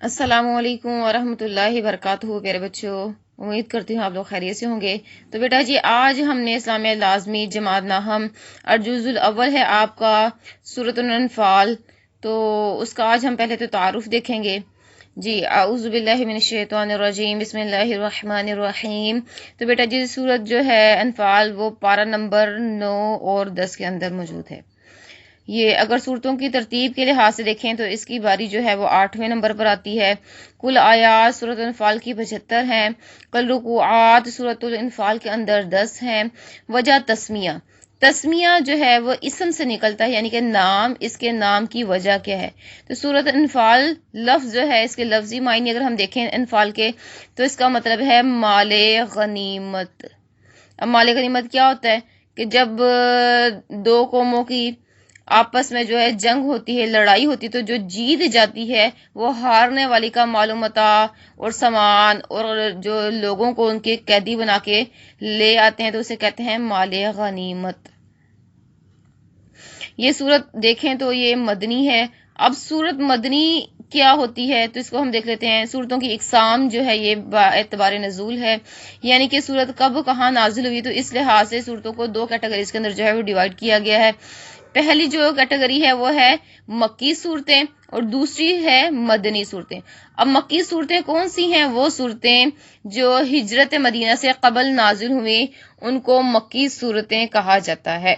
السلام علیکم ورحمۃ اللہ وبرکاتہ پیارے بچوں، امید کرتی ہوں آپ لوگ خیریت سے ہوں گے۔ تو بیٹا جی، آج ہم نے اسلامیہ لازمی جماعت ناہم الجزء الاول ہے آپ کا سورۃ الانفال، تو اس کا آج ہم پہلے تو تعارف دیکھیں گے۔ جی، اعوذ باللہ من الشیطان الرجیم، بسم اللہ الرحمن الرحیم۔ تو بیٹا جی، سورت جو ہے انفال وہ پارہ نمبر 9 اور 10 کے اندر موجود ہے۔ یہ اگر صورتوں کی ترتیب کے لحاظ سے دیکھیں تو اس کی باری جو ہے وہ 8ویں نمبر پر آتی ہے۔ کل آیات سورۃ الانفال کی 75 ہیں۔ کل رکوعات سورۃ الانفال کے اندر 10 ہیں۔ وجہ تسمیہ، تسمیہ جو ہے وہ اسم سے نکلتا ہے، یعنی کہ نام، اس کے نام کی وجہ کیا ہے۔ تو سورۃ انفال لفظ جو ہے، اس کے لفظی معنی اگر ہم دیکھیں انفال کے، تو اس کا مطلب ہے مال غنیمت۔ اب مال غنیمت کیا ہوتا ہے کہ جب دو قوموں کی آپس میں جو ہے جنگ ہوتی ہے، لڑائی ہوتی ہے، تو جو جیت جاتی ہے وہ ہارنے والی کا مال و متاع اور سامان اور جو لوگوں کو ان کے قیدی بنا کے لے آتے ہیں، تو اسے کہتے ہیں مال غنیمت۔ یہ صورت دیکھیں تو یہ مدنی ہے۔ اب صورت مدنی کیا ہوتی ہے تو اس کو ہم دیکھ لیتے ہیں۔ صورتوں کی اقسام جو ہے یہ اعتبار نزول ہے، یعنی کہ صورت کب کہاں نازل ہوئی، تو اس لحاظ سے صورتوں کو دو کیٹیگریز کے اندر جو ہے وہ ڈیوائیڈ کیا گیا ہے۔ پہلی جو کیٹیگری ہے وہ ہے مکی صورتیں اور دوسری ہے مدنی صورتیں۔ اب مکی صورتیں کون سی ہیں؟ وہ صورتیں جو ہجرت مدینہ سے قبل نازل ہوئی، ان کو مکی صورتیں کہا جاتا ہے،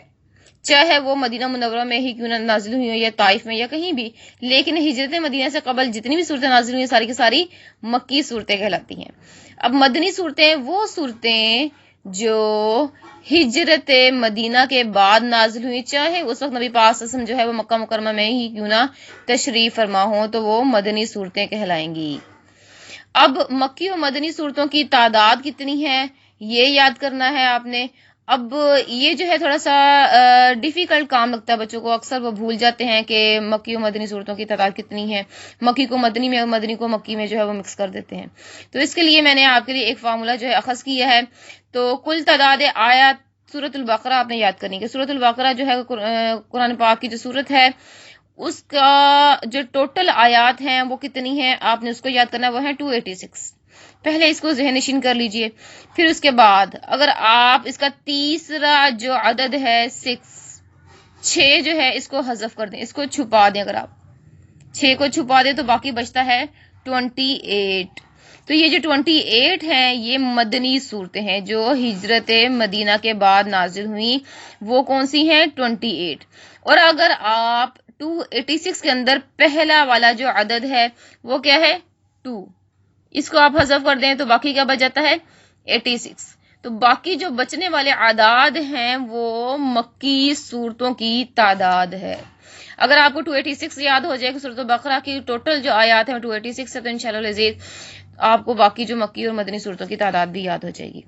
چاہے وہ مدینہ منورہ میں ہی کیوں نہ نازل ہوئی ہوں یا طائف میں یا کہیں بھی، لیکن ہجرت مدینہ سے قبل جتنی بھی صورتیں نازل ہوئی ہیں ساری کی ساری مکی صورتیں کہلاتی ہیں۔ اب مدنی صورتیں وہ صورتیں جو ہجرت مدینہ کے بعد نازل ہوئی، چاہے اس وقت نبی پاک صلی اللہ علیہ وسلم جو ہے وہ مکہ مکرمہ میں ہی کیوں نہ تشریف فرما ہوں، تو وہ مدنی صورتیں کہلائیں گی۔ اب مکی و مدنی صورتوں کی تعداد کتنی ہے یہ یاد کرنا ہے آپ نے۔ اب یہ جو ہے تھوڑا سا ڈیفیکلٹ کام لگتا ہے بچوں کو، اکثر وہ بھول جاتے ہیں کہ مکی و مدنی صورتوں کی تعداد کتنی ہے، مکی کو مدنی میں اور مدنی کو مکی میں جو ہے وہ مکس کر دیتے ہیں۔ تو اس کے لیے میں نے آپ کے لیے ایک فارمولا جو ہے اخذ کیا ہے۔ تو کل تعداد آیات سورۃ البقرہ آپ نے یاد کرنی ہے۔ سورۃ البقرہ جو ہے قرآن پاک کی جو سورت ہے، اس کا جو ٹوٹل آیات ہیں وہ کتنی ہیں آپ نے اس کو یاد کرنا ہے، وہ ہے 286۔ پہلے اس کو ذہن نشین کر لیجئے، پھر اس کے بعد اگر آپ اس کا تیسرا جو عدد ہے 6 جو ہے اس کو حذف کر دیں، اس کو چھپا دیں، اگر آپ 6 کو چھپا دیں تو باقی بچتا ہے 28۔ تو یہ جو 28 ہیں یہ مدنی صورتیں ہیں جو ہجرت مدینہ کے بعد نازل ہوئیں، وہ کون سی ہیں؟ 28۔ اور اگر آپ 286 کے اندر پہلا والا جو عدد ہے وہ کیا ہے؟ 2، اس کو آپ حذف کر دیں تو باقی کیا بچ جاتا ہے؟ 86۔ تو باقی جو بچنے والے اعداد ہیں وہ مکی صورتوں کی تعداد ہے۔ اگر آپ کو 286 یاد ہو جائے کہ سورۃ البقرہ کی ٹوٹل جو آیات ہیں 286 ہے، تو انشاءاللہ العزیز آپ کو باقی جو مکی اور مدنی صورتوں کی تعداد بھی یاد ہو جائے گی۔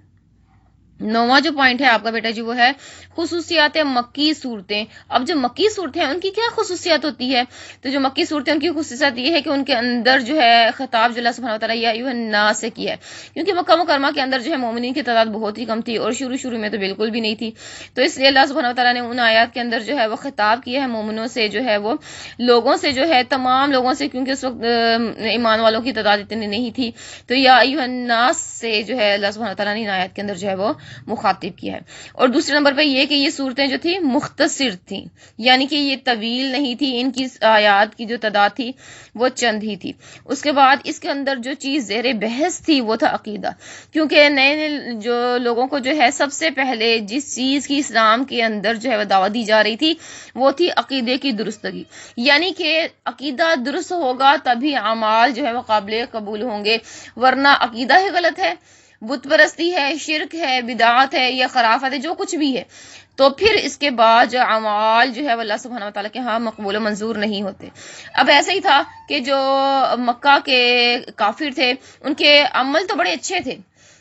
9واں جو پوائنٹ ہے آپ کا بیٹا جی وہ ہے خصوصیات مکی صورتیں۔ اب جو مکی صورتیں ہیں ان کی کیا خصوصیات ہوتی ہے؟ تو جو مکی صورتیں ان کی خصوصیت یہ ہے کہ ان کے اندر جو ہے خطاب جو اللہ سبحانہ وتعالیٰ یا ایھا الناس سے کیا ہے، کیونکہ مکہ مکرمہ کے اندر جو ہے مومنین کی تعداد بہت ہی کم تھی اور شروع میں تو بالکل بھی نہیں تھی، تو اس لیے اللہ سبحانہ وتعالیٰ نے ان آیات کے اندر جو ہے وہ خطاب کیا ہے مومنوں سے، جو ہے وہ لوگوں سے، جو ہے تمام لوگوں سے، کیونکہ اس وقت ایمان والوں کی تعداد اتنی نہیں تھی، تو یا ایھا الناس سے جو ہے اللہ سبحانہ وتعالیٰ نے ان آیات کے اندر جو ہے وہ مخاطب کیا ہے۔ اور دوسرے نمبر پہ یہ کہ یہ صورتیں جو تھی مختصر تھیں، یعنی کہ یہ طویل نہیں تھی، ان کی آیات کی جو تعداد تھی وہ چند ہی تھی۔ اس کے بعد اس کے اندر جو چیز زیر بحث تھی وہ تھا عقیدہ، کیونکہ نئے جو لوگوں کو جو ہے سب سے پہلے جس چیز کی اسلام کے اندر جو ہے وہ دعوت دی جا رہی تھی وہ تھی عقیدے کی درستگی، یعنی کہ عقیدہ درست ہوگا تبھی اعمال جو ہے وہ قابل قبول ہوں گے، ورنہ عقیدہ ہی غلط ہے، بت پرستی ہے، شرک ہے، بدعات ہے یا خرافت ہے، جو کچھ بھی ہے، تو پھر اس کے بعد جو اعمال جو ہے وہ اللہ سبحانہ وتعالیٰ کے ہاں مقبول و منظور نہیں ہوتے۔ اب ایسا ہی تھا کہ جو مکہ کے کافر تھے ان کے عمل تو بڑے اچھے تھے،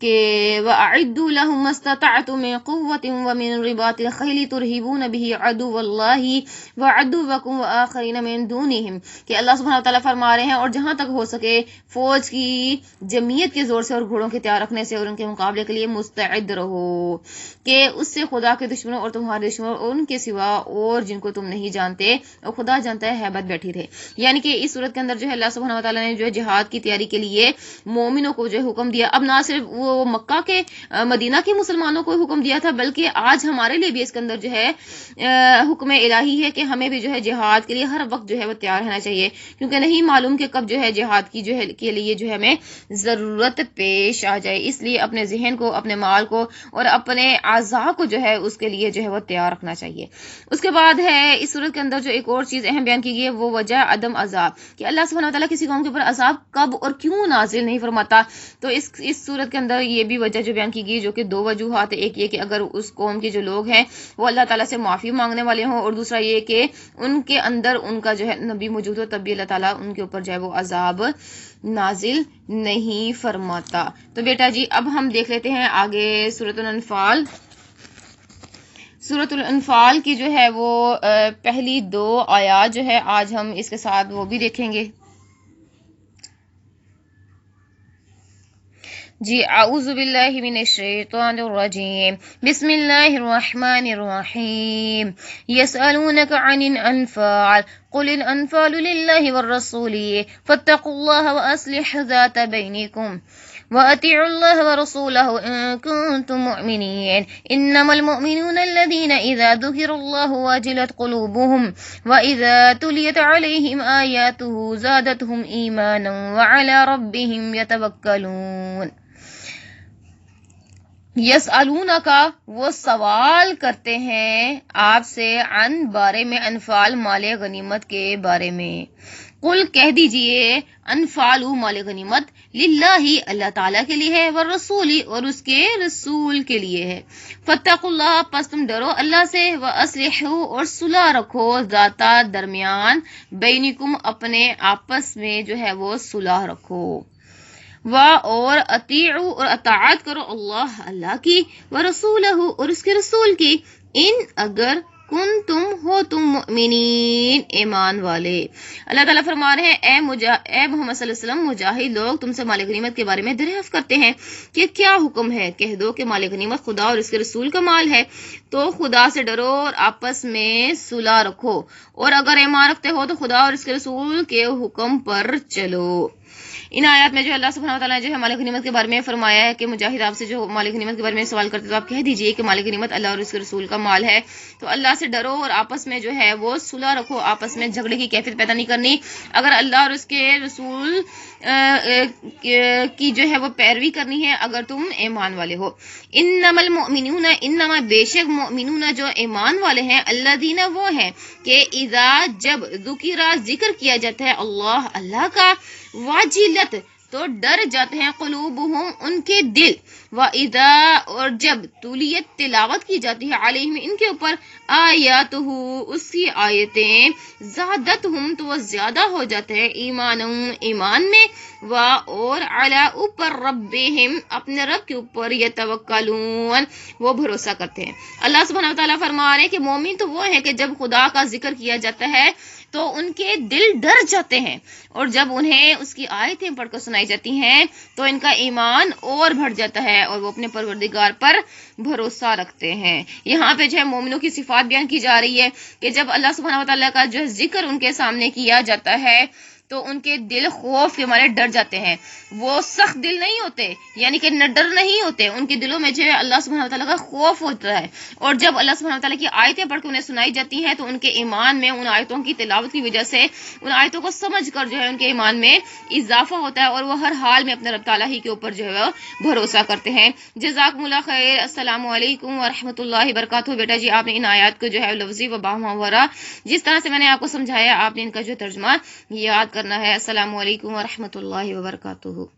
کہ وَأَعِدُّوا لَهُمْ مَا اسْتَطَعْتُم مِّن قُوَّةٍ وَمِن رِّبَاطِ الْخَيْلِ تُرْهِبُونَ بِهِ عَدُوَّ اللَّهِ وَعَدُوَّكُمْ وَآخَرِينَ مِن دُونِهِمْ کہ اللہ سبحانہ وتعالیٰ فرما رہے ہیں اور جہاں تک ہو سکے فوج کی جمعیت کے زور سے اور گھوڑوں کے تیار رکھنے سے اور ان کے مقابلے کے لیے مستعد رہو کہ اس سے خدا کے دشمنوں اور تمہارے دشمنوں اور ان کے سوا اور جن کو تم نہیں جانتے اور خدا جانتا ہے ہیبت بیٹھی رہے. یعنی کہ اس صورت کے اندر جو ہے اللہ سبحانہ وتعالیٰ نے جو ہے جہاد کی تیاری کے لیے مومنوں کو جو ہے حکم دیا. اب نہ صرف وہ مکہ کے مدینہ کے مسلمانوں کو حکم دیا تھا بلکہ آج ہمارے لیے بھی اس کے اندر جو ہے حکم الہی ہے کہ ہمیں بھی جو ہے جہاد کے لیے ہر وقت جو ہے وہ تیار رہنا چاہیے کیونکہ نہیں معلوم کہ کب جو ہے جہاد کی جو ہے کے لیے جو ہے ہمیں ضرورت پیش آ جائے. اس لیے اپنے ذہن کو اپنے مال کو اور اپنے اعضاء کو جو ہے اس کے لیے جو ہے وہ تیار رکھنا چاہیے. اس کے بعد ہے اس صورت کے اندر جو ایک اور چیز اہم بیان کی گئی ہے وہ وجہ عدم عذاب کہ اللہ سبحانہ وتعالیٰ کسی قوم کے اوپر عذاب کب اور کیوں نازل نہیں فرماتا. تو اس صورت کے اندر یہ بھی وجہ جو بیان کی گئی جو کہ دو وجوہات. ایک یہ کہ اگر اس قوم کے جو لوگ ہیں وہ اللہ تعالیٰ سے معافی مانگنے والے ہوں اور دوسرا یہ کہ ان کے اندر ان کا جو ہے نبی موجود ہو تب بھی اللہ تعالیٰ ان کے اوپر جو ہے وہ عذاب نازل نہیں فرماتا. تو بیٹا جی اب ہم دیکھ لیتے ہیں آگے سورۃ الانفال. سورۃ الانفال کی جو ہے وہ پہلی 2 آیات جو ہے آج ہم اس کے ساتھ وہ بھی دیکھیں گے. جی اعوذ باللہ من الشیطان الرجیم بسم اللہ الرحمن الرحیم یسألونک عن الانفال قل الانفال للہ والرسول فاتقوا اللہ واصلحوا ذات بینکم وَأَطِيعُوا اللَّهَ وَرَسُولَهُ إِن كُنتُم مُّؤْمِنِينَ إِنَّمَا الْمُؤْمِنُونَ الَّذِينَ إِذَا ذُكِرَ اللَّهُ وَجِلَتْ قُلُوبُهُمْ وَإِذَا تُلِيَتْ عَلَيْهِمْ آيَاتُهُ زَادَتْهُمْ إِيمَانًا وَعَلَى رَبِّهِمْ يَتَوَكَّلُونَ. یسألون کا وہ سوال کرتے ہیں آپ سے عن بارے میں انفال مال غنیمت کے بارے میں. قل کہہ دیجئے انفال مال غنیمت للہ اللہ تعالیٰ کے لیے ہے والرسول اور اس کے رسول کے لیے ہے. فاتقوا اللہ پس تم ڈرو اللہ سے واصلحوا اور صلح رکھو ذاتا درمیان بینکم اپنے آپس میں جو ہے وہ صلح رکھو. اور اطیعوا اور اطاعت کرو اللہ کی ورسولہ اور اس کے رسول کی ان اگر تم ہو تم مؤمنین ایمان والے. اللہ تعالیٰ فرما رہے ہیں اے محمد صلی اللہ علیہ وسلم مجاہد لوگ تم سے مال غنیمت کے بارے میں دریافت کرتے ہیں کہ کیا حکم ہے. کہہ دو کہ مال غنیمت خدا اور اس کے رسول کا مال ہے تو خدا سے ڈرو اور آپس میں صلح رکھو اور اگر ایمان رکھتے ہو تو خدا اور اس کے رسول کے حکم پر چلو. ان آیات میں جو اللہ سبحانہ وتعالیٰ نے جو ہے مال غنیمت کے بارے میں فرمایا ہے کہ مجاہد آپ سے جو مال غنیمت کے بارے میں سوال کرتے تو آپ کہہ دیجئے کہ مال غنیمت اللہ اور اس کے رسول کا مال ہے. تو اللہ سے ڈرو اور آپس میں جو ہے وہ صلح رکھو آپس میں جھگڑے کی کیفیت پیدا نہیں کرنی. اگر اللہ اور اس کے رسول کی جو ہے وہ پیروی کرنی ہے اگر تم ایمان والے ہو. انما المؤمنون انما بے شک مؤمنون جو ایمان والے ہیں الذین وہ ہیں کہ اذا جب ذکر کیا جاتا ہے اللہ کا واجلت تو ڈر جاتے ہیں قلوبہم ان کے دل وَإِذَا اور جب تولیت تلاوت کی جاتی ہے علیہم ان کے اوپر آیاتہ اس کی آیتیں زادتہم تو وہ زیادہ ہو جاتے ہیں ایمان میں اور علی اوپر ربہم اپنے رب کے اوپر یتوکلون وہ بھروسہ کرتے ہیں. اللہ سبحانہ وتعالیٰ فرما رہے ہیں کہ مومن تو وہ ہیں کہ جب خدا کا ذکر کیا جاتا ہے تو ان کے دل ڈر جاتے ہیں اور جب انہیں اس کی آیتیں پڑھ کر سنائی جاتی ہیں تو ان کا ایمان اور بڑھ جاتا ہے اور وہ اپنے پروردگار پر بھروسہ رکھتے ہیں. یہاں پہ جو ہے مومنوں کی صفات بیان کی جا رہی ہے کہ جب اللہ سبحانہ وتعالیٰ کا جو ہے ذکر ان کے سامنے کیا جاتا ہے تو ان کے دل خوف کے مارے ڈر جاتے ہیں. وہ سخت دل نہیں ہوتے یعنی کہ ڈر نہیں ہوتے ان کے دلوں میں جو ہے اللہ سبحانہ وتعالیٰ کا خوف ہوتا ہے. اور جب اللہ سبحانہ وتعالیٰ کی آیتیں پڑھ کے انہیں سنائی جاتی ہیں تو ان کے ایمان میں ان آیتوں کی تلاوت کی وجہ سے ان آیتوں کو سمجھ کر جو ہے ان کے ایمان میں اضافہ ہوتا ہے اور وہ ہر حال میں اپنے رب تعالیٰ ہی کے اوپر جو ہے بھروسہ کرتے ہیں. جزاکم اللہ خیر. السلام علیکم ورحمۃ اللہ وبرکاتہ. بیٹا جی آپ نے ان آیات کو جو ہے لفظی و باہمورا جس طرح سے میں نے آپ کو سمجھایا آپ نے ان کا جو ترجمہ یاد کرنا ہے. السلام علیکم ورحمۃ اللہ وبرکاتہ.